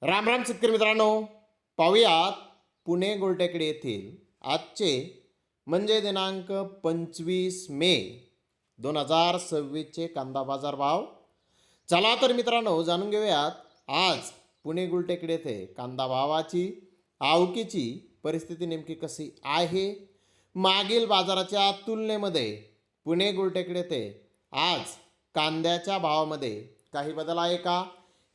राम राम शेतकरी मित्रांनो, पाहूयात पुणे गोलटेकडी येथील आजचे म्हणजे दिनांक 25 मे 2026चे कांदा बाजार भाव. चला तर मित्रांनो जाणून घेऊयात आज पुणे गुलटेकडी येथे कांदा भावाची आवकीची परिस्थिती नेमकी कशी आहे. मागील बाजाराच्या तुलनेमध्ये पुणे गुलटेकडी येथे आज कांद्याच्या भावामध्ये काही बदल आहे का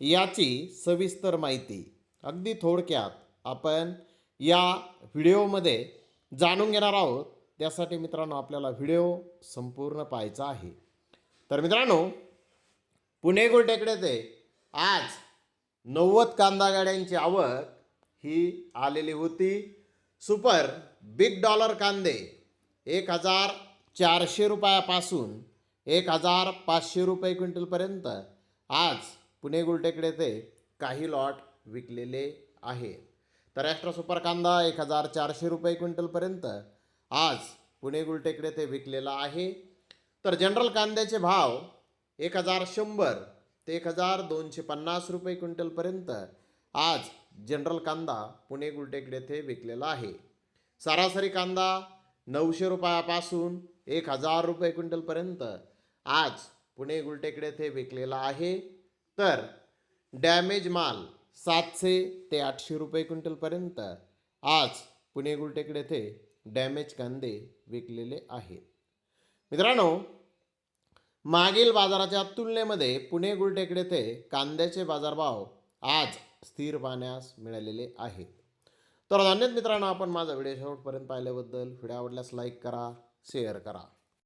याची सविस्तर माहिती अगदी थोडक्यात आपण या व्हिडिओमध्ये जाणून घेणार आहोत. त्यासाठी मित्रांनो आपल्याला व्हिडिओ संपूर्ण पाहायचा आहे. तर मित्रांनो, पुणे गुलटेकडी येथे आज 90 कांदा गाड्यांची आवक ही आलेली होती. सुपर बिग डॉलर कांदे 1400 रुपयापासून 1500 रुपये क्विंटलपर्यंत आज पुणे गुलटेकडी येथे काही लॉट विकलेले आहेत. तर एक्स्ट्रा सुपर कांदा 1400 रुपये क्विंटलपर्यंत आज पुणे गुलटेकडी येथे विकलेला आहे. तर जनरल कांद्याचे भाव 1100 ते 1250 रुपये क्विंटलपर्यंत आज जनरल कांदा पुणे गुलटेकडी येथे विकलेला आहे. सरासरी कांदा 900 रुपयापासून 1000 रुपये क्विंटलपर्यंत आज पुणे गुलटेकडी येथे विकलेला आहे. तर डॅमेज माल 700 ते 800 रुपये क्विंटलपर्यंत आज पुणे गुलटेकडी येथे डॅमेज कांदे विकलेले आहेत. मित्रांनो, मागील बाजाराच्या तुलनेमध्ये पुणे गुलटेकडी येथे कांद्याचे बाजारभाव आज स्थिर पाहण्यास मिळालेले आहेत. तर धन्यवाद मित्रांनो, आपण माझा व्हिडिओ शेवटपर्यंत पाहिल्याबद्दल. व्हिडिओ आवडल्यास लाईक करा, शेअर करा.